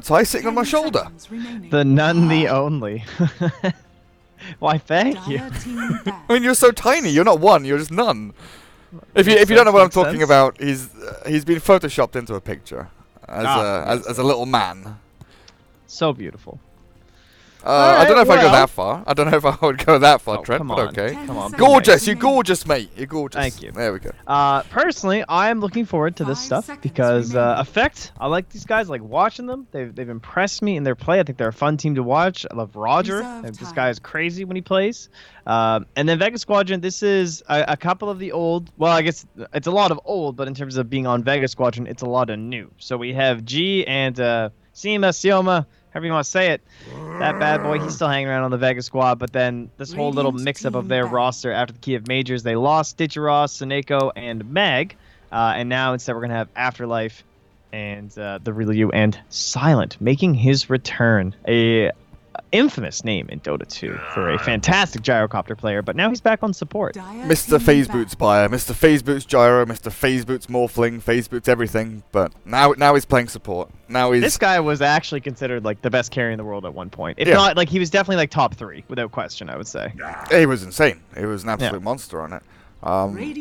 tie sitting on my shoulder. The none, the only. Why, thank you. I mean, you're so tiny. You're not one. You're just none. If you don't know what I'm talking about, he's been photoshopped into a picture as a little man. So beautiful. I don't know if I go that far. I don't know if I would go that far, Trent, but okay. Come on. Gorgeous. You're gorgeous, mate. You're gorgeous. Thank you. There we go. Personally, I'm looking forward to this stuff because Effect, I like these guys. I like watching them. They've impressed me in their play. I think they're a fun team to watch. I love Roger. This guy is crazy when he plays. And then Vega Squadron, this is a couple of the old. Well, I guess it's a lot of old, but in terms of being on Vega Squadron, it's a lot of new. So we have G and Sioma, however you want to say it. That bad boy, he's still hanging around on the Vega squad, but then this whole little mix-up of their roster after the Kiev Majors, they lost Stitcheros, Soneko, and Mag, and now instead we're going to have Afterlife and the Ryu and Silent making his return. A infamous name in Dota 2 for a fantastic gyrocopter player, but now he's back on support. Mr. Phase Boots buyer, Mr. Phase Boots gyro, Mr. Phase Boots morphling, Phase Boots everything, but now he's playing support. Now he's... This guy was actually considered like the best carry in the world at one point. If not, like he was definitely like top 3 without question, I would say. He was insane. He was an absolute monster on it.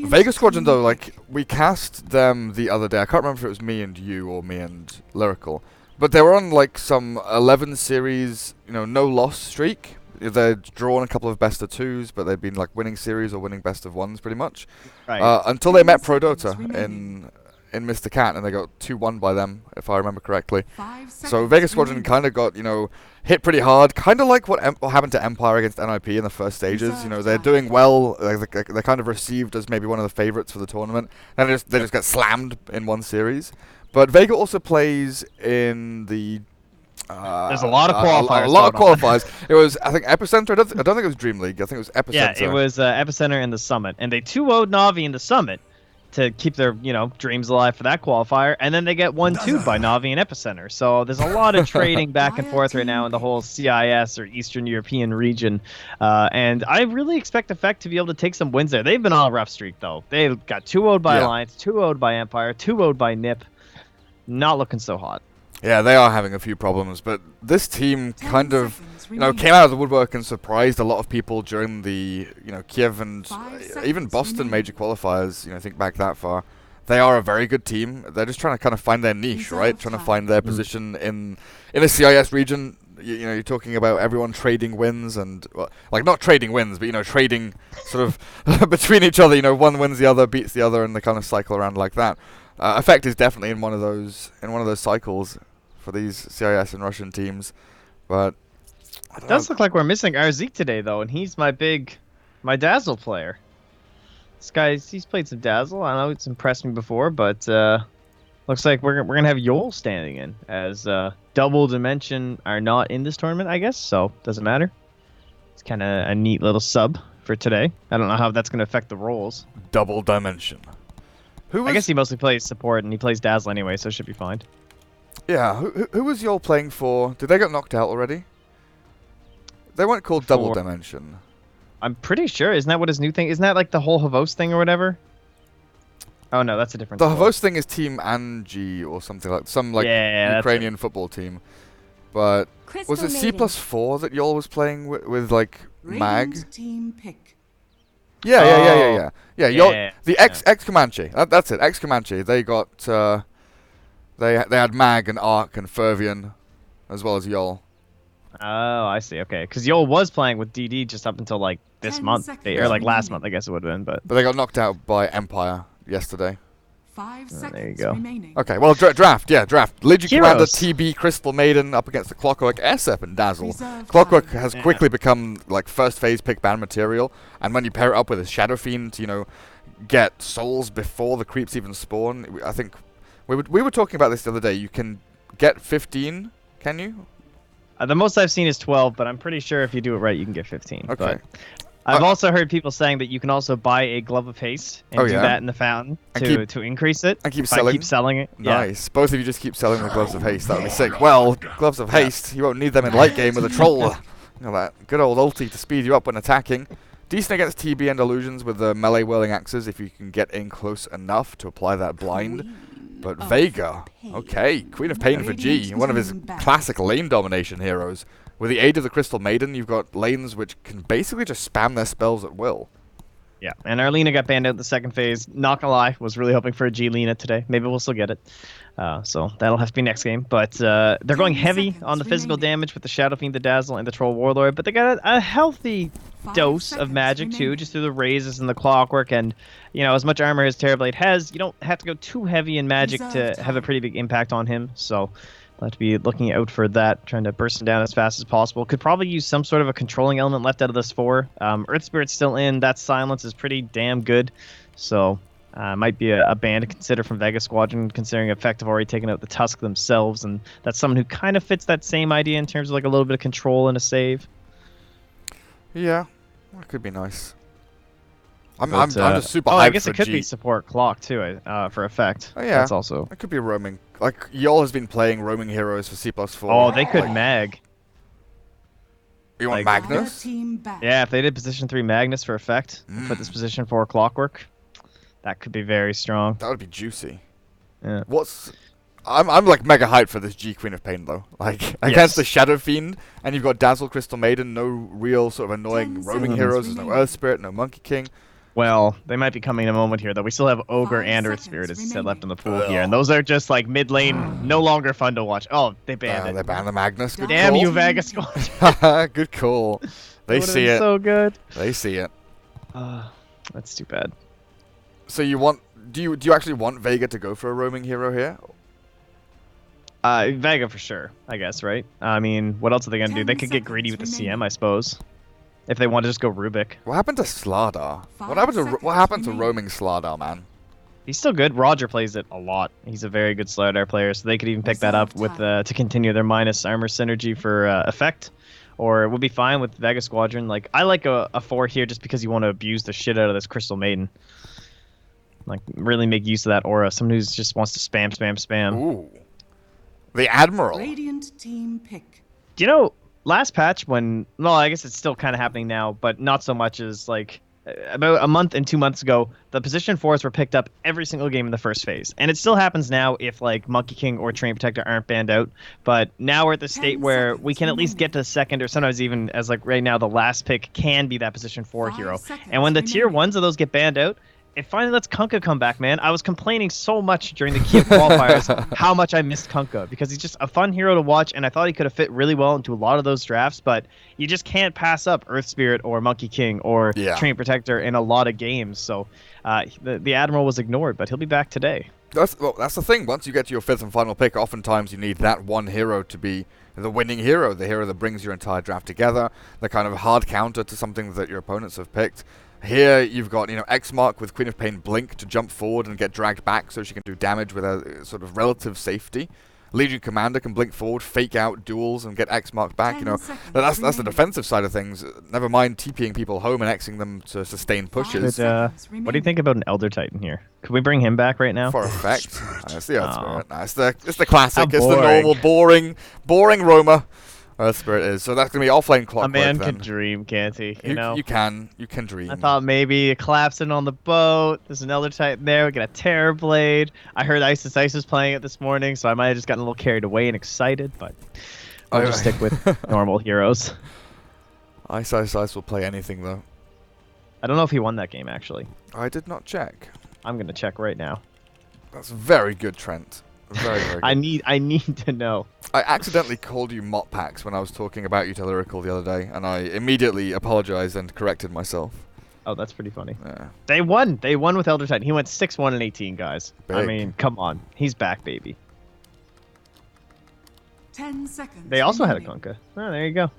Vega Squadron though, like we cast them the other day. I can't remember if it was me and you or me and Lyrical. But they were on like some 11 series, no loss streak. They'd drawn a couple of best of 2s, but they'd been like winning series or winning best of 1s pretty much. Right. Until they met Prodota in Mr. Cat, and they got 2-1 by them, if I remember correctly. So Vega Squadron kind of got, hit pretty hard, kind of like what happened to Empire against NIP in the first stages. They're doing well. They're kind of received as maybe one of the favorites for the tournament, and they just get slammed in one series. But Vega also plays in the... There's a lot of qualifiers. A lot of qualifiers. It was, I think, Epicenter. I don't think it was Dream League. I think it was Epicenter. Yeah, it was Epicenter and the Summit. And they 2-0'd Na'Vi in the Summit to keep their, dreams alive for that qualifier. And then they get 1-2'd by Na'Vi and Epicenter. So there's a lot of trading back and forth right now in the whole CIS or Eastern European region. And I really expect Effect to be able to take some wins there. They've been on a rough streak, though. They got 2-0'd by Alliance, 2-0'd by Empire, 2-0'd by NIP. Not looking so hot. Yeah, they are having a few problems, but this team kind of, came out of the woodwork and surprised a lot of people during the, Kiev and even Boston major qualifiers. Think back that far. They are a very good team. They're just trying to kind of find their niche, right? Trying to find their position in a CIS region. You're talking about everyone trading wins and, like not trading wins, but trading sort of between each other. One wins the other, beats the other, and they kind of cycle around like that. Effect is definitely in one of those cycles for these CIS and Russian teams, but it does look like we're missing Arzik today though, and he's my Dazzle player. This guy, he's played some Dazzle. I know it's impressed me before, but looks like we're gonna have Yol standing in as Double Dimension are not in this tournament, I guess. So doesn't matter. It's kind of a neat little sub for today. I don't know how that's gonna affect the roles. Double Dimension. I guess he mostly plays support, and he plays Dazzle anyway, so it should be fine. Yeah, who was y'all playing for? Did they get knocked out already? They weren't called Double Dimension. I'm pretty sure. Isn't that what his new thing? Isn't that like the whole Havos thing or whatever? Oh no, that's a different. The Havos thing is Team Angie or something like Ukrainian football team. But was it C+4 that y'all was playing with like Mag? Team pick. Yeah. The ex Comanche. That's it. Ex Comanche. They got they had Mag and Ark and Fervian, as well as Yol. Oh, I see. Okay, because Yol was playing with DD just up until like this month, or like last month, I guess it would have been. But they got knocked out by Empire yesterday. 5 seconds there you go. remaining. Okay, well, draft. Legion Commander TB Crystal Maiden up against the Clockwork SF and Dazzle. Clockwork has quickly become like first phase pick ban material, and when you pair it up with a Shadow Fiend, get souls before the creeps even spawn. I think we were talking about this the other day. You can get 15, can you? The most I've seen is 12, but I'm pretty sure if you do it right, you can get 15. Okay. But I've also heard people saying that you can also buy a Glove of Haste and do that in the fountain to increase it. And keep selling it. Nice. Yeah. Both of you just keep selling the Gloves of Haste. That would be sick. Well, Gloves of Haste, you won't need them in late game with a Troll. That good old ulti to speed you up when attacking. Decent against TB and Illusions with the melee whirling axes if you can get in close enough to apply that blind. But Vega, okay, Queen of Pain for G, one of his classic lane domination heroes. With the aid of the Crystal Maiden, you've got lanes which can basically just spam their spells at will. Yeah, and our Lina got banned out in the second phase. Not gonna lie, was really hoping for a G Lina today. Maybe we'll still get it. So that'll have to be next game. But they're going heavy on the physical damage with the Shadow Fiend, the Dazzle, and the Troll Warlord. But they got a healthy dose of magic too, just through the raises and the clockwork. And you know, as much armor as Terrorblade has, you don't have to go too heavy in magic to have a pretty big impact on him. So I'll have to be looking out for that, trying to burst him down as fast as possible. Could probably use some sort of a controlling element left out of this 4. Earth Spirit's still in. That silence is pretty damn good. So might be a ban to consider from Vega Squadron, considering Effect have already taken out the Tusk themselves. And that's someone who kind of fits that same idea in terms of like a little bit of control and a save. Yeah, that could be nice. I'm just super hyped I guess for it could G. be support clock too, for Effect. Oh yeah, that's also. It could be roaming. Like Yol has been playing roaming heroes for C+4. Oh, they could like, mag. You want like, Magnus? Yeah, if they did position 3 Magnus for Effect, and put this position 4 Clockwork, that could be very strong. That would be juicy. Yeah. I'm like mega hyped for this G Queen of Pain though. Like against the Shadow Fiend, and you've got Dazzle, Crystal Maiden, no real sort of annoying roaming heroes. There's no Earth Spirit, no Monkey King. Well, they might be coming in a moment here, though. We still have Ogre and Earth Spirit, as you said, left in the pool here. And those are just, like, mid-lane, no longer fun to watch. Oh, they banned it. They banned the Magnus. Good Damn call. you, Vega Squadron. Good call. They see it. So good. They see it. That's too bad. So you want... Do you actually want Vega to go for a roaming hero here? Vega for sure, I guess, right? I mean, what else are they going to do? They could get greedy with the CM, I suppose. If they want to just go Rubik. What happened to Slardar? What happened to roaming Slardar, man? He's still good. Roger plays it a lot. He's a very good Slardar player, so they could even pick that up with to continue their minus armor synergy for Effect. Or it would be fine with Vega Squadron. Like, I like a 4 here just because you want to abuse the shit out of this Crystal Maiden. Like, really make use of that aura. Someone who just wants to spam, spam, spam. Ooh. The Admiral. Radiant team pick. Do you know, last patch when... Well, I guess it's still kind of happening now, but not so much as, like... About a month and 2 months ago, the position 4s were picked up every single game in the first phase. And it still happens now if, like, Monkey King or Train Protector aren't banned out. But now we're at the state where we can at least get to the second, or sometimes even, as like right now, the last pick can be that position 4 hero. And when the tier 1s of those get banned out, it finally lets Kunkka come back, man. I was complaining so much during the Kiev qualifiers how much I missed Kunkka, because he's just a fun hero to watch, and I thought he could have fit really well into a lot of those drafts, but you just can't pass up Earth Spirit or Monkey King or Train Protector in a lot of games. So the Admiral was ignored, but he'll be back today. That's the thing. Once you get to your 5th and final pick, oftentimes you need that one hero to be the winning hero, the hero that brings your entire draft together, the kind of hard counter to something that your opponents have picked. Here you've got, X-Mark with Queen of Pain blink to jump forward and get dragged back so she can do damage with a sort of relative safety. Legion Commander can blink forward, fake out duels, and get X-Mark back. That's the defensive side of things. Never mind TPing people home and Xing them to sustain pushes. What do you think about an Elder Titan here? Could we bring him back right now? For Effect. It's the Earth Spirit. It's the classic. How It's the normal, boring roamer. Earth Spirit is. So that's going to be offlane clockwork. A man then. can dream, can't he? You know? You can dream. I thought maybe a collapsing on the boat. There's an Elder Titan there. We got a Terrorblade. I heard Isis was playing it this morning, so I might have just gotten a little carried away and excited, but I'll just stick with normal heroes. Ice will play anything, though. I don't know if he won that game, actually. I did not check. I'm going to check right now. That's very good, Trent. Very, very good. I need to know. I accidentally called you Motpax when I was talking about you to Lyrical the other day, and I immediately apologized and corrected myself. Oh, that's pretty funny. Yeah. They won. They won with Elder Titan. He went 6-1 and 18, guys. Big. I mean, come on. He's back, baby. 10 seconds. They also had a Kunkka. Oh, there you go.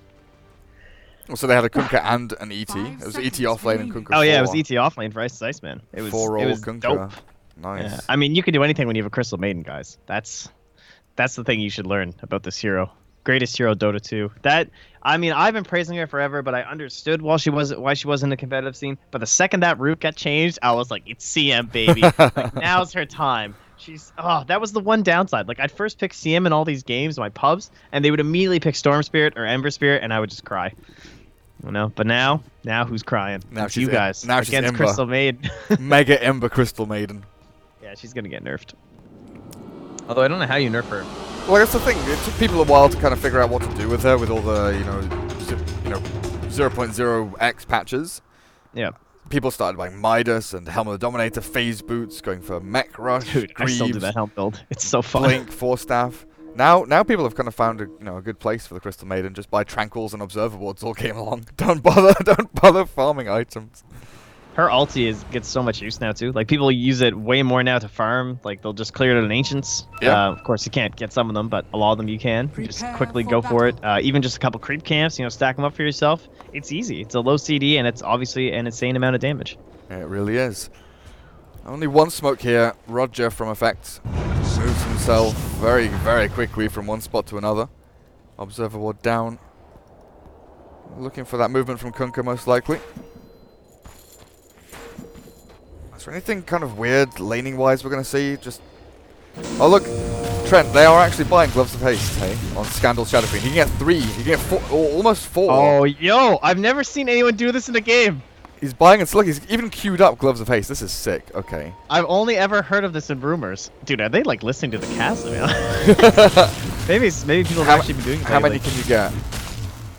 So they had a Kunkka and an ET. It was ET offlane and Kunkka 4. Oh, yeah, it was ET offlane for Iceman. It was 4-roll Kunkka. dope. Nice. Yeah. I mean, you can do anything when you have a Crystal Maiden, guys. That's the thing you should learn about this hero. Greatest hero, Dota 2. I've been praising her forever, but I understood why she was in the competitive scene. But the second that route got changed, I was like, it's CM, baby. Like, now's her time. That was the one downside. Like, I'd first pick CM in all these games, my pubs, and they would immediately pick Storm Spirit or Ember Spirit, and I would just cry. But now who's crying? Now it's you guys. Now she's against Ember. Crystal Maiden. Mega Ember Crystal Maiden. Yeah, she's gonna get nerfed. Although I don't know how you nerf her. Well, that's the thing. It took people a while to kind of figure out what to do with her with all the, 0.0x patches. Yeah. People started buying Midas and Helm of the Dominator, phase boots, going for Mech Rush, Dude, I still do Greaves, that helm build. It's so fun. Blink, Force Staff. Now people have kind of found a good place for the Crystal Maiden. Just buy Tranquils and Observer Wards all game along. Don't bother farming items. Her ulti gets so much use now too. Like people use it way more now to farm. Like they'll just clear it in Ancients. Yeah. Of course you can't get some of them, but a lot of them you can. You just Prepare quickly for go for it. battle. Even just a couple creep camps, stack them up for yourself. It's easy. It's a low CD and it's obviously an insane amount of damage. Yeah, it really is. Only one smoke here. Roger from Effect moves himself very, very quickly from one spot to another. Observer Ward down. Looking for that movement from Kunkka most likely. Is there anything kind of weird laning-wise we're going to see? Oh look, Trent, they are actually buying Gloves of Haste, hey, on Scandal Shadowfiend. He can get 3, he can get 4, almost 4. Oh, yo, I've never seen anyone do this in a game. He's buying and look, he's even queued up Gloves of Haste. This is sick, okay. I've only ever heard of this in rumors. Dude, are they like listening to the cast? Maybe people have actually been doing it. How many can you get?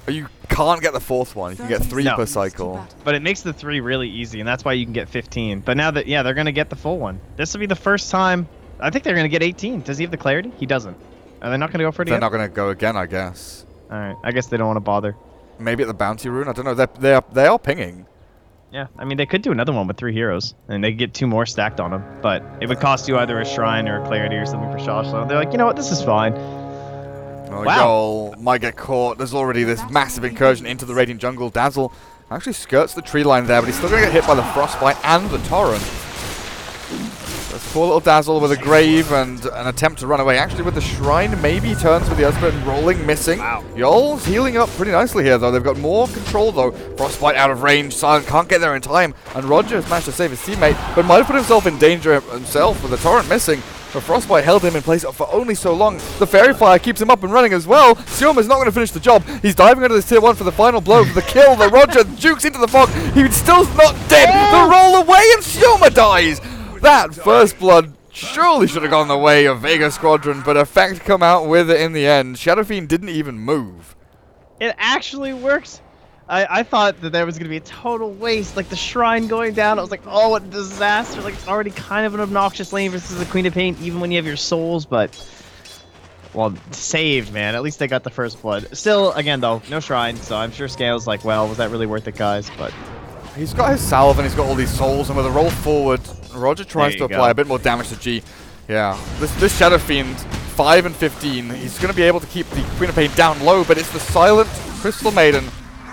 You can't get the 4th one. You can get 3 per cycle. But it makes the 3 really easy, and that's why you can get 15. But now that, they're going to get the full one. This will be the first time. I think they're going to get 18. Does he have the clarity? He doesn't. Are they not going to go for it They're again? not going to go again, I guess. All right. I guess they don't want to bother. Maybe at the bounty rune? I don't know. They are pinging. Yeah. I mean, they could do another one with 3 heroes, and they could get 2 more stacked on them. But it would cost you either a shrine or a clarity or something for Shosh. So they're like, you know what? This is fine. Oh, Wow. Yol might get caught. There's already this massive incursion into the Radiant Jungle. Dazzle actually skirts the tree line there, but he's still going to get hit by the Frostbite and the Torrent. There's poor little Dazzle with a Grave and an attempt to run away. Actually, with the Shrine, maybe he turns with the Husband, rolling, missing. Wow. Yol's healing up pretty nicely here, though. They've got more control, though. Frostbite out of range. Silent can't get there in time. And Roger has managed to save his teammate, but might have put himself in danger himself with the Torrent missing. But Frostbite held him in place for only so long. The Fairy Fire keeps him up and running as well. Sioma's not going to finish the job. He's diving into this tier 1 for the final blow for the kill. The Roger jukes into the fog. He's still not dead. The roll away and Sioma dies. That first blood surely should have gone the way of Vega Squadron, but Effect come out with it in the end. Shadowfiend didn't even move. It actually works. I thought that there was going to be a total waste, like the shrine going down. I was like, oh, what a disaster. Like, it's already kind of an obnoxious lane versus the Queen of Pain, even when you have your souls, but, well, saved, man. At least they got the first blood. Still, again, though, no shrine, so I'm sure Scale's like, well, was that really worth it, guys? But he's got his salve and he's got all these souls, and with a roll forward, Roger tries to apply a bit more damage to G. Yeah, this Shadowfiend, 5 and 15, he's going to be able to keep the Queen of Pain down low, but it's the silent Crystal Maiden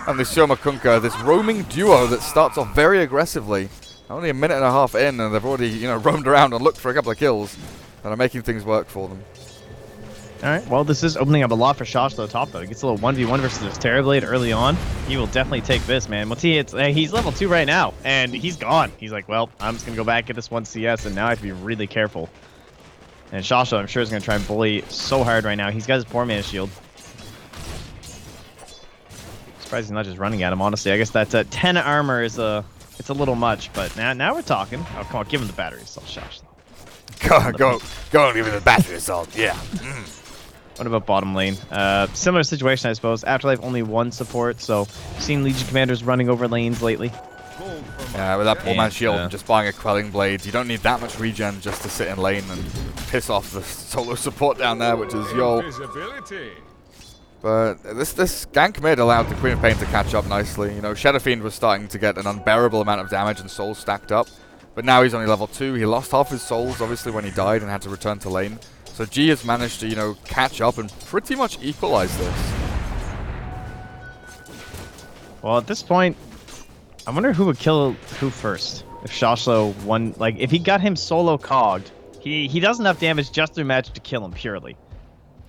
and the Sioma Kunkka, this roaming duo that starts off very aggressively. Only a minute and a half in, and they've already, roamed around and looked for a couple of kills, and are making things work for them. all right, well, this is opening up a lot for Shosh to the top, though. He gets a little 1v1 versus this Terrorblade early on. He will definitely take this, man. He's level 2 right now, and he's gone. He's like, well, I'm just going to go back, get this 1 CS, and now I have to be really careful. And Shosh, I'm sure, is going to try and bully so hard right now. He's got his poor mana shield. Surprised he's not just running at him, honestly. I guess that 10 armor is it's a little much, but now we're talking. Oh, come on, give him the battery assault, Shosh. Go and give me the battery assault, yeah. What about bottom lane? Similar situation, I suppose. Afterlife only 1 support, so I've seen Legion commanders running over lanes lately. Yeah, with that poor man's shield, just buying a Quelling Blade, you don't need that much regen just to sit in lane and piss off the solo support down there, which is Yol. But this gank mid allowed the Queen of Pain to catch up nicely. Shadowfiend was starting to get an unbearable amount of damage and souls stacked up. But now he's only level 2. He lost half his souls, obviously, when he died and had to return to lane. So G has managed to, catch up and pretty much equalize this. Well, at this point, I wonder who would kill who first. If Shoshlo won, like, if he got him solo cogged, he does enough damage just through magic to kill him purely.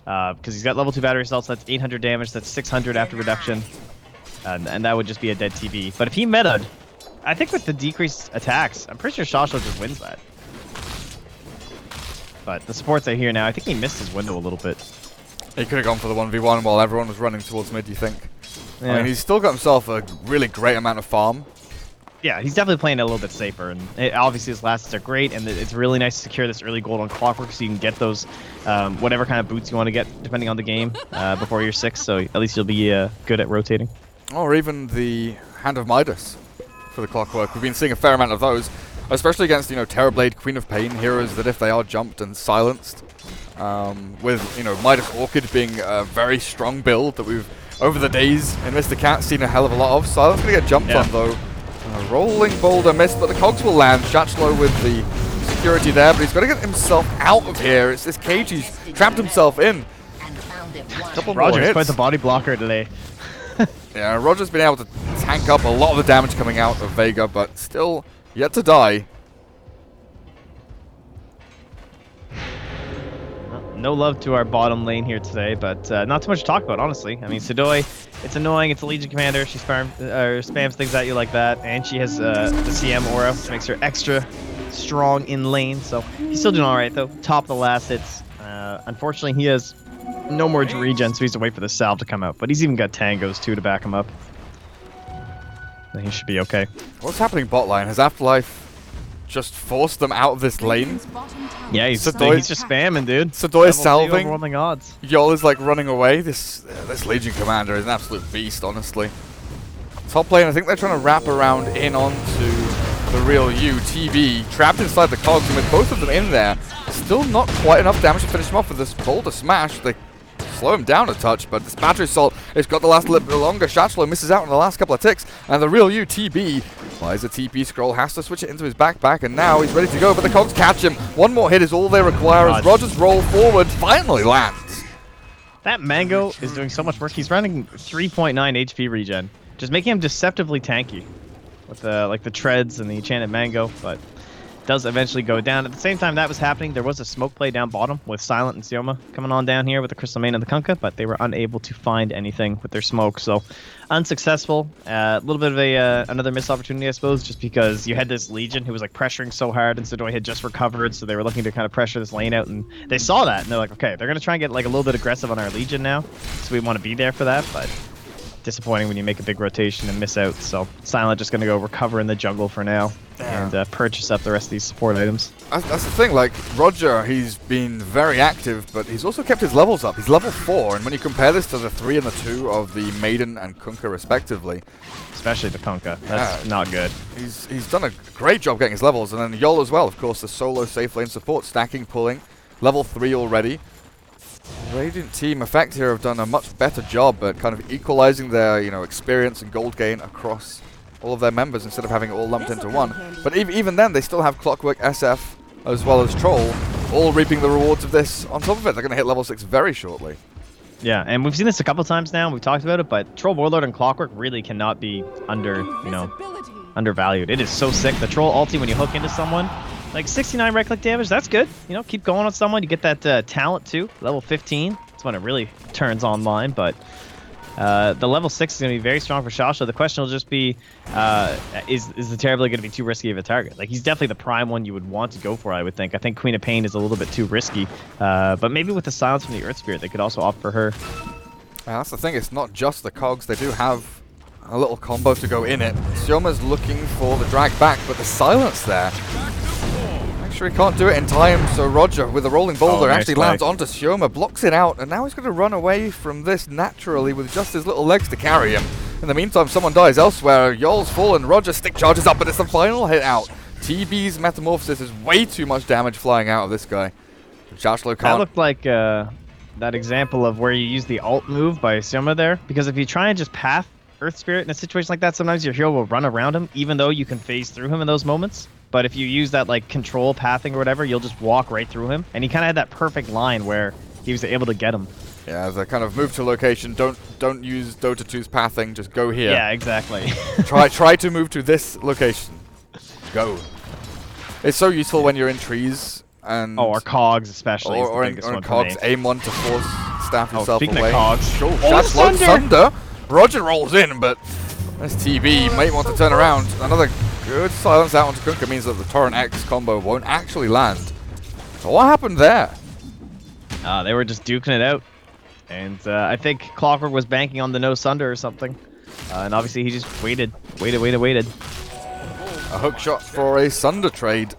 Because he's got level 2 battery assaults, that's 800 damage, that's 600 after reduction. And that would just be a dead TV. But if he meta'd, I think with the decreased attacks, I'm pretty sure Shoshlo just wins that. But the supports are here now. I think he missed his window a little bit. He could have gone for the 1v1 while everyone was running towards mid, you think? Yeah. I mean, he's still got himself a really great amount of farm. Yeah, he's definitely playing it a little bit safer, and obviously his last hits are great, and it's really nice to secure this early gold on Clockwork so you can get those whatever kind of boots you want to get depending on the game before you're 6, so at least you'll be good at rotating. Or even the Hand of Midas for the Clockwork. We've been seeing a fair amount of those, especially against, Terrorblade, Queen of Pain, heroes that if they are jumped and silenced, with, Midas Orchid being a very strong build that we've, over the days in Mr. Cat, seen a hell of a lot of. Silence going to get jumped on, though. Rolling boulder missed, but the cogs will land. Shachlo with the security there, but he's got to get himself out of here. It's this cage he's trapped himself in. Roger's quite the body blocker today. Yeah, Roger's been able to tank up a lot of the damage coming out of Vega, but still yet to die. No love to our bottom lane here today, but not too much to talk about, honestly. I mean, Sidoi, it's annoying. It's a Legion commander. She spams things at you like that, and she has the CM aura, which makes her extra strong in lane. So he's still doing all right, though. Top of the last hits. Unfortunately, he has no more regen, so he has to wait for the salve to come out. But he's even got tangos, too, to back him up. Then he should be okay. What's happening bot lane? Has Afterlife just forced them out of this lane? Yeah, he's just spamming, dude. Sidoi is salving. Overwhelming odds. Yol is like running away. This Legion commander is an absolute beast, honestly. Top lane, I think they're trying to wrap around in onto the real U. TB trapped inside the cogs, and with both of them in there, still not quite enough damage to finish him off with this boulder smash. They slow him down a touch, but this battery assault has got the last little bit longer. Shachlo misses out on the last couple of ticks, and the real U, TB, flies a TP scroll, has to switch it into his backpack, and now he's ready to go, but the cogs catch him. One more hit is all they require as Rogers roll forward finally lands. That Mango is doing so much work. He's running 3.9 HP regen, just making him deceptively tanky with the treads and the enchanted Mango, but does eventually go down. At the same time that was happening, there was a smoke play down bottom with Silent and Sioma coming on down here with the Crystal Main and the Kunkka, but they were unable to find anything with their smoke, so unsuccessful. A little bit of another missed opportunity, I suppose, just because you had this Legion who was like pressuring so hard, and Sidoi had just recovered, so they were looking to kind of pressure this lane out, and they saw that, and they're like, okay, they're going to try and get like a little bit aggressive on our Legion now, so we want to be there for that, but disappointing when you make a big rotation and miss out. So Silent just going to go recover in the jungle for now and purchase up the rest of these support items. That's the thing, like, Roger, he's been very active, but he's also kept his levels up. He's level 4, and when you compare this to the 3 and the 2 of the Maiden and Kunkka respectively, especially the Kunkka, that's not good. He's done a great job getting his levels, and then Yol as well, of course, the solo safe lane support, stacking, pulling, level 3 already. Radiant Team Effect here have done a much better job at kind of equalizing their, experience and gold gain across all of their members instead of having it all lumped into one. But even then, they still have Clockwork, SF, as well as Troll, all reaping the rewards of this on top of it. They're going to hit level 6 very shortly. Yeah, and we've seen this a couple times now. We've talked about it, but Troll, Warlord, and Clockwork really cannot be undervalued. It is so sick. The Troll ulti when you hook into someone, like 69 right click damage, that's good. Keep going on someone. You get that talent too, level 15. That's when it really turns online, but the level 6 is going to be very strong for Shasha. The question will just be, is the Terrorblade going to be too risky of a target? Like, he's definitely the prime one you would want to go for, I would think. I think Queen of Pain is a little bit too risky, but maybe with the silence from the Earth Spirit, they could also opt for her. That's the thing, it's not just the cogs. They do have a little combo to go in it. Sioma's looking for the drag back, but the silence there. Make sure he can't do it in time, so Roger, with a rolling boulder, actually lands onto Sioma, blocks it out, and now he's going to run away from this naturally with just his little legs to carry him. In the meantime, someone dies elsewhere. Yol's fallen, Roger stick charges up, but it's the final hit out. TB's Metamorphosis is way too much damage flying out of this guy. Shachlo can't. That looked like that example of where you use the alt move by Sioma there, because if you try and just path Earth Spirit in a situation like that, sometimes your hero will run around him, even though you can phase through him in those moments. But if you use that like control pathing or whatever, you'll just walk right through him. And he kind of had that perfect line where he was able to get him. Yeah, as a kind of move to location, don't use Dota 2's pathing, just go here. Yeah, exactly. try to move to this location. Go. It's so useful when you're in trees and or cogs especially. Or in cogs, aim one to force staff yourself speaking away. Of cogs. Shachlo, Thunder. Roger rolls in, but this TB might want to turn around. Another good silence out onto Kunkka means that the Torrent X combo won't actually land. So what happened there? They were just duking it out. And I think Clockwork was banking on the no Sunder or something. And obviously he just waited. A hook shot for a Sunder trade.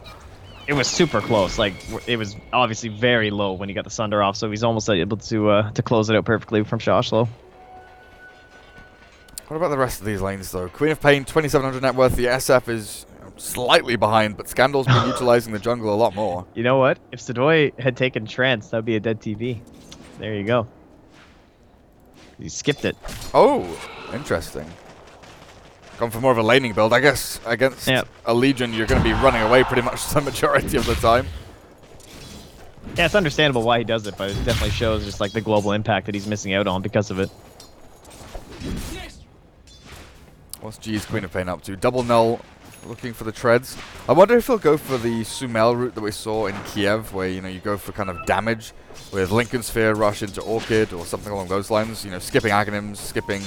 It was super close. Like, it was obviously very low when he got the Sunder off, so he's almost able to close it out perfectly from Shoshlo. What about the rest of these lanes, though? Queen of Pain, 2,700 net worth. The SF is slightly behind, but Scandal's been utilizing the jungle a lot more. You know what? If Sadoy had taken Trance, that would be a dead TV. There you go. He skipped it. Oh, interesting. Gone for more of a laning build. I guess against a Legion, you're going to be running away pretty much the majority of the time. Yeah, it's understandable why he does it, but it definitely shows just like the global impact that he's missing out on because of it. What's G's Queen of Pain up to? Double null, looking for the treads. I wonder if he'll go for the Sumel route that we saw in Kiev, where you go for kind of damage with Lincoln Sphere, rush into Orchid, or something along those lines. Skipping Aghanims, skipping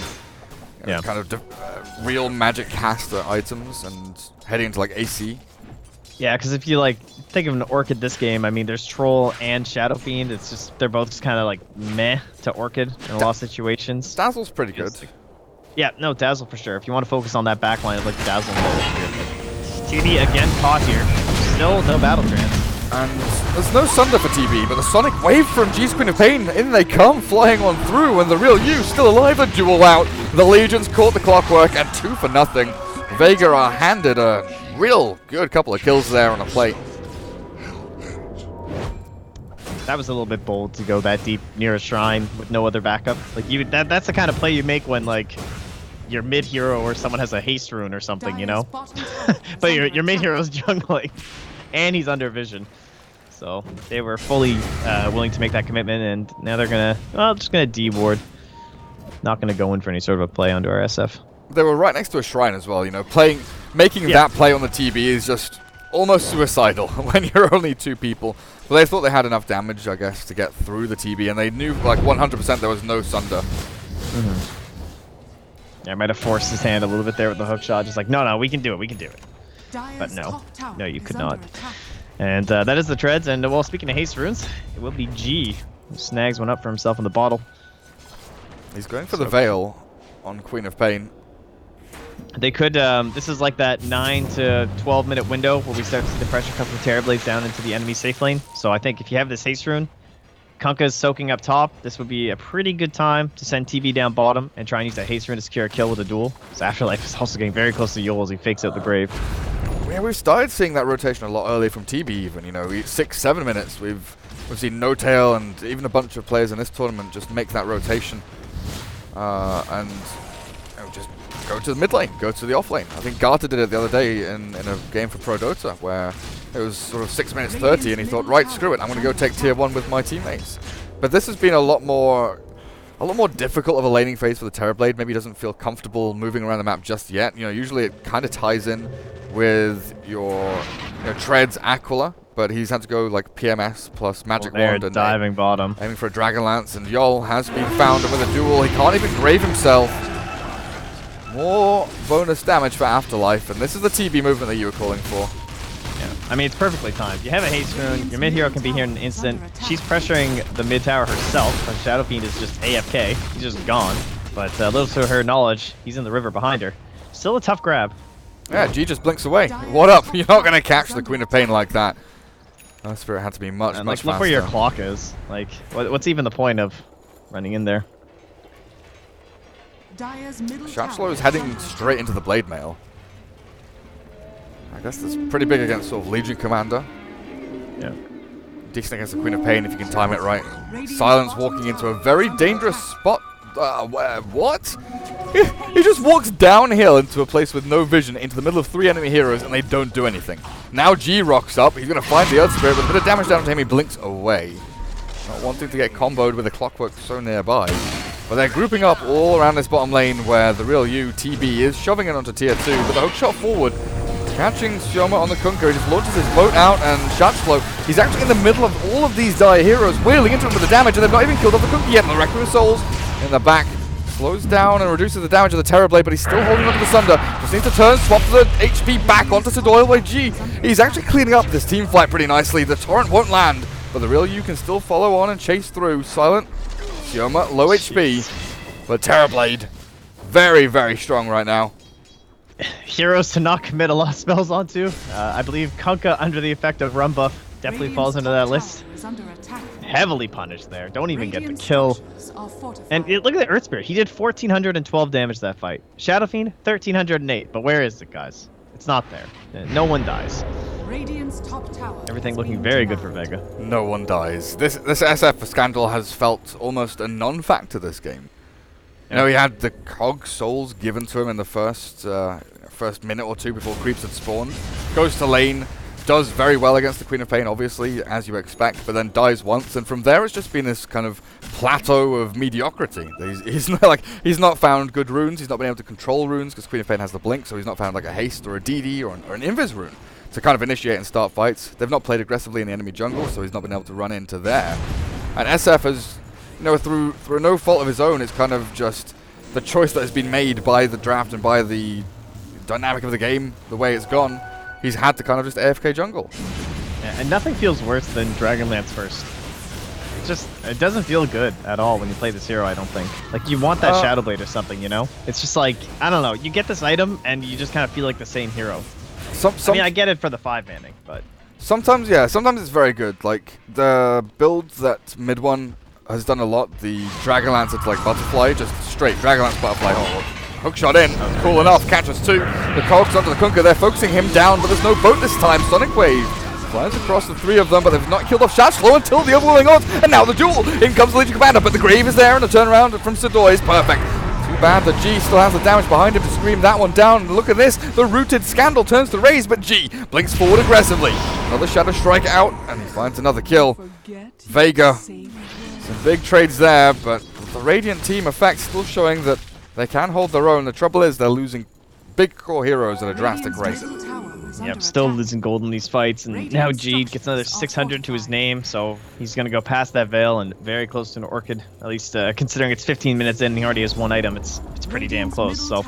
kind of real magic caster items, and heading into like AC. Yeah, because if you think of an Orchid this game, I mean, there's Troll and Shadow Fiend. It's just they're both just kind of like meh to Orchid in a lot of situations. Dazzle's pretty good. Yeah, no, Dazzle for sure. If you want to focus on that backline of like Dazzle and TB again caught here. Still no battle trance. And there's no Sunder for TB, but the Sonic Wave from G's Queen of Pain, in they come, flying on through, and the real you still alive, a duel out. The Legions caught the clockwork, and 2 for nothing. Vega are handed a real good couple of kills there on a plate. That was a little bit bold to go that deep near a shrine with no other backup. Like that's the kind of play you make when like your mid hero or someone has a haste rune or something, but your mid hero's jungling, and he's under vision. So they were fully willing to make that commitment, and now they're just gonna D-ward. Not gonna go in for any sort of a play onto our SF. They were right next to a shrine as well, making that play on the TB is just almost suicidal when you're only 2 people. But they thought they had enough damage, I guess, to get through the TB, and they knew like 100% there was no Sunder. Yeah, I might have forced his hand a little bit there with the hook shot, just like, no, we can do it. But no, you could not. And that is the treads, and well, speaking of haste runes, it will be G who snags one up for himself in the bottle. He's going for the Veil on Queen of Pain. They could, this is like that 9 to 12 minute window where we start to see the pressure come from Terrorblades down into the enemy safe lane. So I think if you have this haste rune, Kunkka's soaking up top, this would be a pretty good time to send TV down bottom and try and use that haste rune to secure a kill with a duel. So Afterlife is also getting very close to Yule as he fakes out the grave. Yeah, we've started seeing that rotation a lot earlier from TB even, 6-7 minutes. We've seen No Tail and even a bunch of players in this tournament just make that rotation. And just go to the mid lane, go to the off lane. I think Garter did it the other day in a game for Prodota where it was sort of 6 minutes 30 and he thought, right, screw it, I'm going to go take tier 1 with my teammates. But this has been a lot more difficult of a laning phase for the Terrorblade. Maybe he doesn't feel comfortable moving around the map just yet. Usually it kind of ties in with your Treads Aquila, but he's had to go like PMS plus Magic Wand and diving bottom, aiming for a Dragonlance, and Yol has been found with a duel. He can't even grave himself. More bonus damage for Afterlife, and this is the TB movement that you were calling for. Yeah, I mean, it's perfectly timed. You have a haste rune, your mid hero can be here in an instant. She's pressuring the mid tower herself, and Shadow Fiend is just AFK. He's just gone. But little to her knowledge, he's in the river behind her. Still a tough grab. Yeah, G just blinks away. What up? You're not going to catch the Queen of Pain like that. That Spirit had to be much faster. Look where your clock is. Like, what's even the point of running in there? Shapslow is heading straight into the Blade Mail. I guess that's pretty big against sort of Legion Commander. Yeah. Decent against the Queen of Pain if you can time it right. Silence walking into a very dangerous spot. What? He just walks downhill into a place with no vision into the middle of 3 enemy heroes and they don't do anything. Now G rocks up. He's going to find the Earth Spirit with a bit of damage down to him. He blinks away. Not wanting to get comboed with a Clockwork so nearby. But they're grouping up all around this bottom lane where the real you, TB, is shoving it onto tier 2. But the hook shot forward, catching Shioma on the Kunkka. He just launches his boat out and Shapslow. He's actually in the middle of all of these dire heroes, wheeling into him with the damage, and they've not even killed off the Kunkka yet. And the Requiem Souls in the back slows down and reduces the damage of the Terrorblade, but he's still holding onto the Sunder. Just needs to turn, swap the HP back onto Sadoil by G. He's actually cleaning up this team fight pretty nicely. The Torrent won't land, but the real you can still follow on and chase through. Silent, Shioma, low HP, but Terrorblade, very, very strong right now. heroes to not commit a lot of spells onto. I believe Kunkka, under the effect of Rum Buff, definitely falls into that list. Heavily punished there. Don't even get the kill. And look at the Earth Spirit. He did 1,412 damage that fight. Shadow Fiend, 1,308. But where is it, guys? It's not there. No one dies. Everything looking very good for Vega. No one dies. This SF scandal has felt almost a non-factor this game. You know, he had the Cog Souls given to him in the first minute or two before creeps had spawned. Goes to lane, does very well against the Queen of Pain, obviously, as you expect, but then dies once, and from there it's just been this kind of plateau of mediocrity. He's not found good runes, he's not been able to control runes, because Queen of Pain has the blink, so he's not found like a haste or a DD or an invis rune to kind of initiate and start fights. They've not played aggressively in the enemy jungle, so he's not been able to run into there. And SF has, you know, through no fault of his own, it's kind of just the choice that has been made by the draft and by the dynamic of the game, the way it's gone. He's had to kind of just AFK jungle. Yeah, and nothing feels worse than Dragonlance first. It doesn't feel good at all when you play this hero, I don't think. Like, you want that Shadow Blade or something, you know? It's just like, I don't know, you get this item and you just kind of feel like the same hero. I mean, I get it for the 5-manning, but... Sometimes, yeah, sometimes it's very good. Like, the build that mid one has done a lot, the Dragonlance into like Butterfly, just straight Dragonlance Butterfly. Hook shot in, cool enough, catches two. The Cogs onto the Kunkka, they're focusing him down, but there's no boat this time. Sonic Wave flies across the three of them, but they've not killed off Shashlo until the overwhelming odds, and now the duel! In comes the Legion Commander, but the Grave is there, and the turnaround from Sidoi is perfect. Too bad that G still has the damage behind him to scream that one down. And look at this, the Rooted Scandal turns to Raze, but G blinks forward aggressively. Another Shadow Strike out, and he finds another kill. Vega, some big trades there, but the Radiant team effect still showing that they can hold their own. The trouble is they're losing big core heroes at a drastic rate. Yep, still losing gold in these fights, and now G gets another 600 to his name, so he's going to go past that Veil and very close to an Orchid, at least considering it's 15 minutes in and he already has one item. It's pretty damn close, so...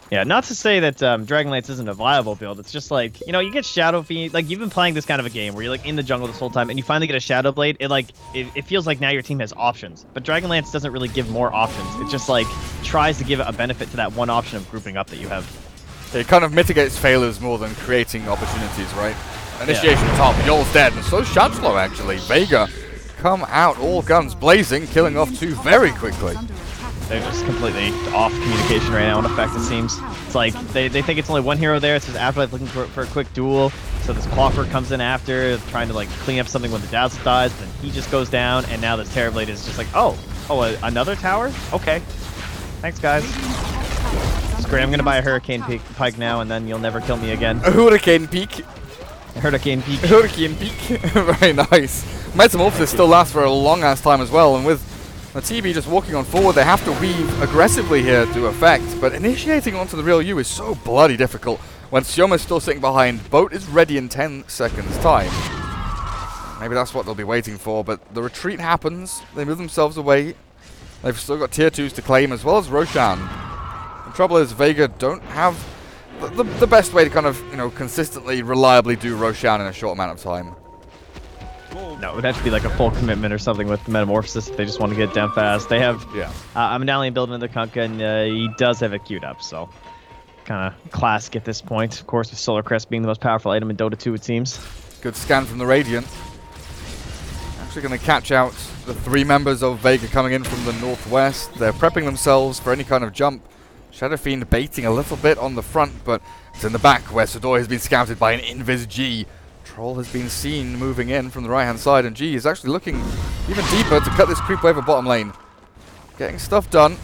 Yeah, not to say that Dragonlance isn't a viable build, it's just like, you know, you get Shadow Fiend, like, you've been playing this kind of a game where you're, like, in the jungle this whole time, and you finally get a Shadow Blade, it feels like now your team has options. But Dragonlance doesn't really give more options, it just, like, tries to give a benefit to that one option of grouping up that you have. It kind of mitigates failures more than creating opportunities, right? Initiation top, Yol's dead, and so Shadowslow actually. Vega come out, all guns blazing, killing off two very quickly. They're just completely off communication right now, in effect, it seems. It's like, they think it's only one hero there, it's just Afterlife looking for a quick duel, so this Clockwork comes in after, trying to, like, clean up something when the Dazzle dies, but then he just goes down, and now this Terrorblade is just like, another tower? Okay. Thanks, guys. It's great, I'm gonna buy a Hurricane Pike now, and then you'll never kill me again. A Hurricane Peak? Hurricane Peak. Hurricane Peak. Very nice. Metamorphosis still lasts for a long-ass time as well, and with the TB just walking on forward, they have to weave aggressively here to effect, but initiating onto the real U is so bloody difficult when Sioma's still sitting behind. Boat is ready in 10 seconds time. Maybe that's what they'll be waiting for, but the retreat happens, they move themselves away. They've still got tier 2s to claim as well as Roshan. The trouble is Vega don't have the best way to kind of, you know, consistently, reliably do Roshan in a short amount of time. No, it would have to be like a full commitment or something with the Metamorphosis if they just want to get it down fast. They have a Medallion building in the Kunkka, and he does have it queued up, so kind of classic at this point. Of course, with Solar Crest being the most powerful item in Dota 2, it seems. Good scan from the Radiant. Actually going to catch out the three members of Vega coming in from the northwest. They're prepping themselves for any kind of jump. Shadow Fiend baiting a little bit on the front, but it's in the back where Sidoi has been scouted by an Invis G. Troll has been seen moving in from the right-hand side, and G is actually looking even deeper to cut this creep wave of bottom lane. Getting stuff done.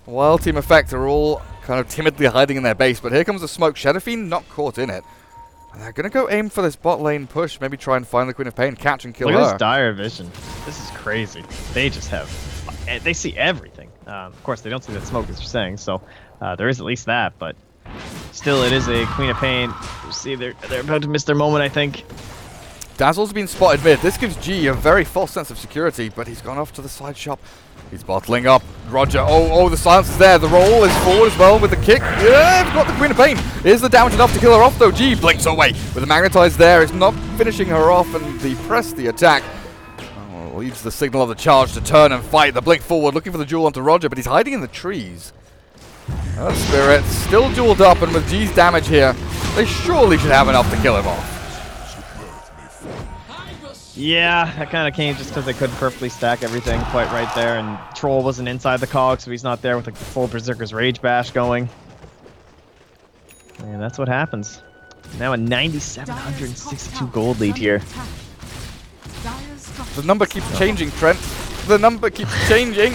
While Team Effect are all kind of timidly hiding in their base, but here comes the smoke. Shadow Fiend not caught in it. And they're going to go aim for this bot lane push, maybe try and find the Queen of Pain, catch and kill her. Look at this dire vision. This is crazy. They just have... They see everything. Of course, they don't see that smoke, as you're saying, so there is at least that, but... Still, it is a Queen of Pain. You see, they're about to miss their moment, I think. Dazzle's been spotted mid. This gives G a very false sense of security, but he's gone off to the side shop. He's bottling up. Roger. Oh, the silence is there. The roll is forward as well with the kick. Yeah, we've got the Queen of Pain. Is the damage enough to kill her off, though? G blinks away with the Magnetize there. It's not finishing her off, and the attack leads the signal of the charge to turn and fight. The blink forward, looking for the duel onto Roger, but he's hiding in the trees. Earth Spirit still dueled up, and with G's damage here, they surely should have enough to kill him off. Yeah, that kind of came just because they couldn't perfectly stack everything quite right there, and Troll wasn't inside the cog, so he's not there with like the full Berserker's Rage Bash going. And that's what happens. Now a 9,762 gold lead here. The number keeps changing, Trent. The number keeps changing.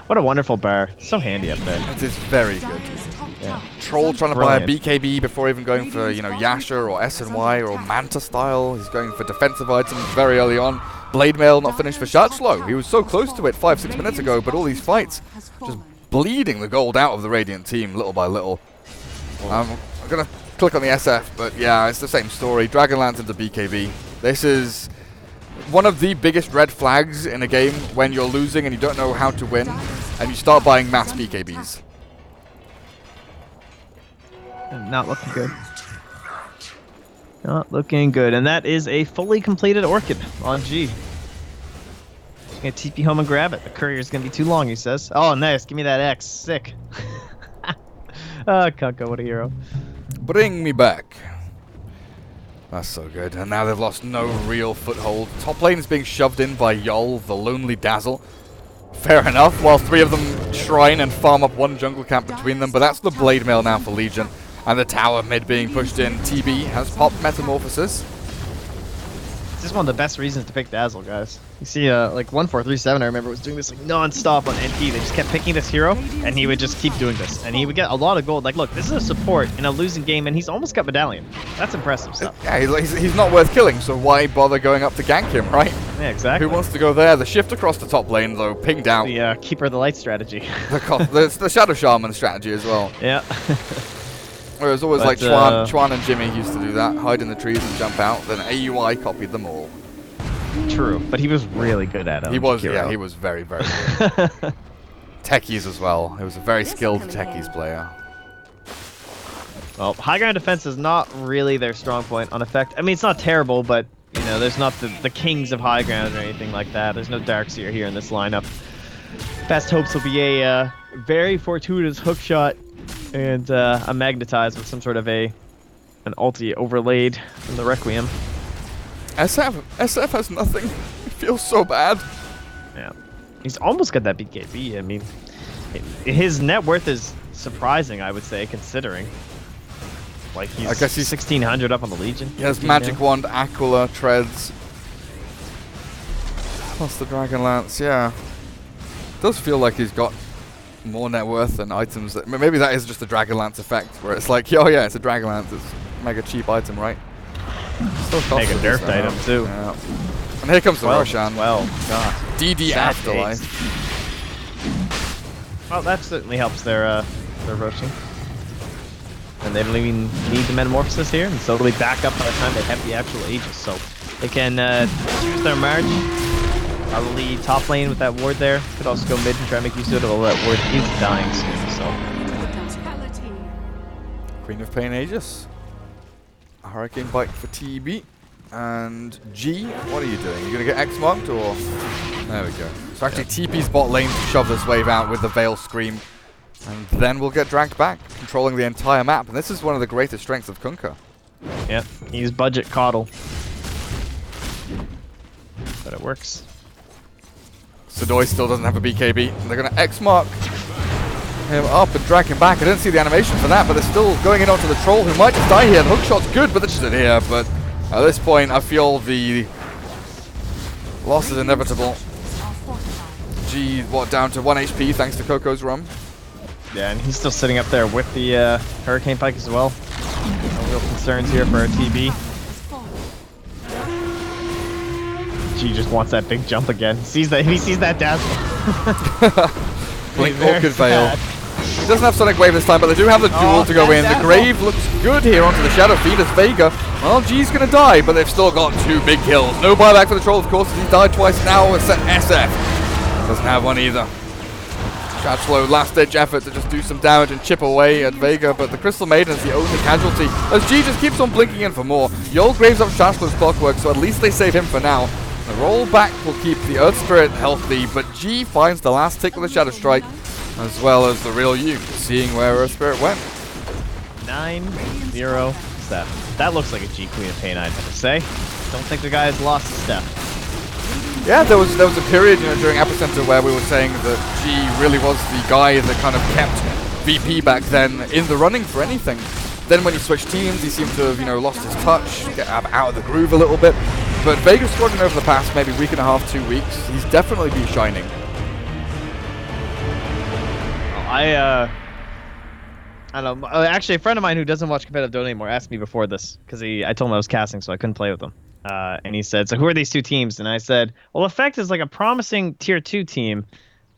What a wonderful bar. So handy up there. It is very good. Yeah. Troll trying to buy a BKB before even going for, you know, Yasha or SNY or Manta style. He's going for defensive items very early on. Blade Mail not finished for Shachlo. He was so close to it 5-6 minutes ago, but all these fights just bleeding the gold out of the Radiant team little by little. I'm going to click on the SF, but yeah, it's the same story. Dragonlance into BKB. This is one of the biggest red flags in a game when you're losing and you don't know how to win, and you start buying mass BKBs. Not looking good. Not looking good. And that is a fully completed Orchid on G. Gonna TP home and grab it. The courier's gonna be too long, he says. Oh, nice. Give me that X. Sick. Oh, Kunka, what a hero. Bring me back. That's so good. And now they've lost no real foothold. Top lane is being shoved in by Yol, the Lonely Dazzle. Fair enough, while 3 of them shrine and farm up 1 jungle camp between them, but that's the Blade Mail now for Legion. And the tower mid being pushed in. TB has popped Metamorphosis. This is one of the best reasons to pick Dazzle, guys. You see, like 1437, I remember, was doing this like non-stop on NP. They just kept picking this hero, and he would just keep doing this. And he would get a lot of gold. Like, look, this is a support in a losing game, and he's almost got Medallion. That's impressive stuff. Yeah, he's not worth killing, so why bother going up to gank him, right? Yeah, exactly. Who wants to go there? The shift across the top lane, though, pinged out. The Keeper of the Light strategy. the Shadow Shaman strategy as well. Yeah. Whereas always like Chuan and Jimmy used to do that, hide in the trees and jump out, then AUI copied them all. True, but he was really good at it. He was, yeah, he was very, very good. Techies as well. He was a very skilled Techies player. Well, high ground defense is not really their strong point on effect. I mean, it's not terrible, but, you know, there's not the kings of high ground or anything like that. There's no Darkseer here in this lineup. Best hopes will be a very fortuitous hook shot and a Magnetize with some sort of an ulti overlaid from the Requiem. SF has nothing. It feels so bad. Yeah. He's almost got that BKB. I mean, his net worth is surprising, I would say, considering. Like, I guess he's 1,600 up on the Legion. He has Magic Wand, Aquila, Treads. Plus the Dragonlance, yeah. It does feel like he's got more net worth than items. Maybe that is just a Dragonlance effect, where it's like, oh yeah, it's a Dragonlance. It's a mega cheap item, right? Still mega nerfed item, too. Yeah. And here comes the Roshan. Well, God. DD Sad Afterlife. Well, that certainly helps their Roshan. And they don't even need the Metamorphosis here, and so they'll be back up by the time they have the actual Aegis. So they can choose their march. Probably top lane with that ward there. Could also go mid and try to make use of it, although that ward is dying soon, so. Queen of Pain Aegis. A Hurricane Bite for TB. And G, what are you doing? You gonna get X-marked or? There we go. So actually TP's bot lane to shove this wave out with the Veil Scream. And then we'll get dragged back, controlling the entire map. And this is one of the greatest strengths of Kunkka. Yeah, he's budget coddle. But it works. Sadoy still doesn't have a BKB. They're going to X-mark him up and drag him back. I didn't see the animation for that, but they're still going in onto the Troll, who might just die here. The hook shot's good, but this isn't here. But at this point, I feel the loss is inevitable. G, down to 1 HP thanks to Coco's Rum. Yeah, and he's still sitting up there with the Hurricane Pike as well. No real concerns here for our TB. G just wants that big jump again. He sees that Dazzle. Blink Orchid Veil. He doesn't have Sonic Wave this time, but they do have the duel to go in. The Grave looks good here onto the Shadow Feed as Vega. Well, G's gonna die, but they've still got 2 big kills. No buyback for the Troll, of course, as he died twice now. It's SF. Doesn't have one either. Shachlo, last ditch effort to just do some damage and chip away at Vega, but the Crystal Maiden is the only casualty, as G just keeps on blinking in for more. Yol graves up Shachlo's clockwork, so at least they save him for now. The rollback will keep the Earth Spirit healthy, but G finds the last tick with a Shadow Strike. as well as the real you, seeing where Earth Spirit went. 9-0 Steph. That looks like a G Queen of Pain, I'd have to say. Don't think the guy's lost to Steph. Yeah, there was a period, during Epicenter where we were saying that G really was the guy that kind of kept VP back then in the running for anything. Then when he switched teams, he seemed to have, lost his touch, get out of the groove a little bit. But Vega Squadron over the past maybe week and a half, 2 weeks, he's definitely been shining. I don't know. Actually, a friend of mine who doesn't watch competitive Dota anymore asked me before this because I told him I was casting, so I couldn't play with him. And he said, "So who are these two teams?" And I said, "Well, Effect is like a promising tier 2 team,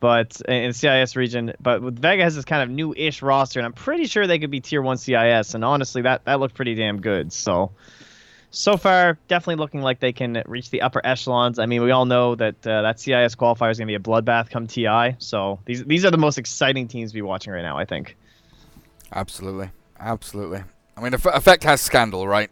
but in the CIS region. But with Vega has this kind of new-ish roster, and I'm pretty sure they could be tier 1 CIS. And honestly, that looked pretty damn good. So far, definitely looking like they can reach the upper echelons. I mean, we all know that that CIS qualifier is going to be a bloodbath come TI. So these are the most exciting teams to be watching right now, I think." Absolutely. Absolutely. I mean, Effect has Scandal, right?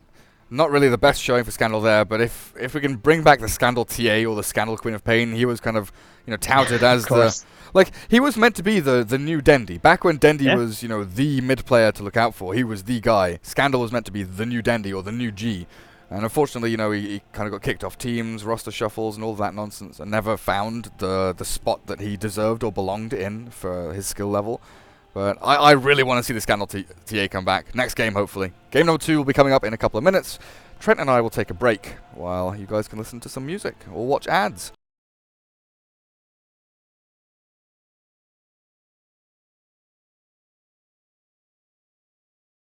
Not really the best showing for Scandal there, but if we can bring back the Scandal TA or the Scandal Queen of Pain, he was kind of, touted as the... Like, he was meant to be the new Dendi. Back when Dendi was, the mid player to look out for, he was the guy. Scandal was meant to be the new Dendi or the new G. And unfortunately, he kind of got kicked off teams, roster shuffles, and all that nonsense, and never found the spot that he deserved or belonged in for his skill level. But I really want to see the Scandal TA come back. Next game, hopefully. Game number 2 will be coming up in a couple of minutes. Trent and I will take a break while you guys can listen to some music or watch ads.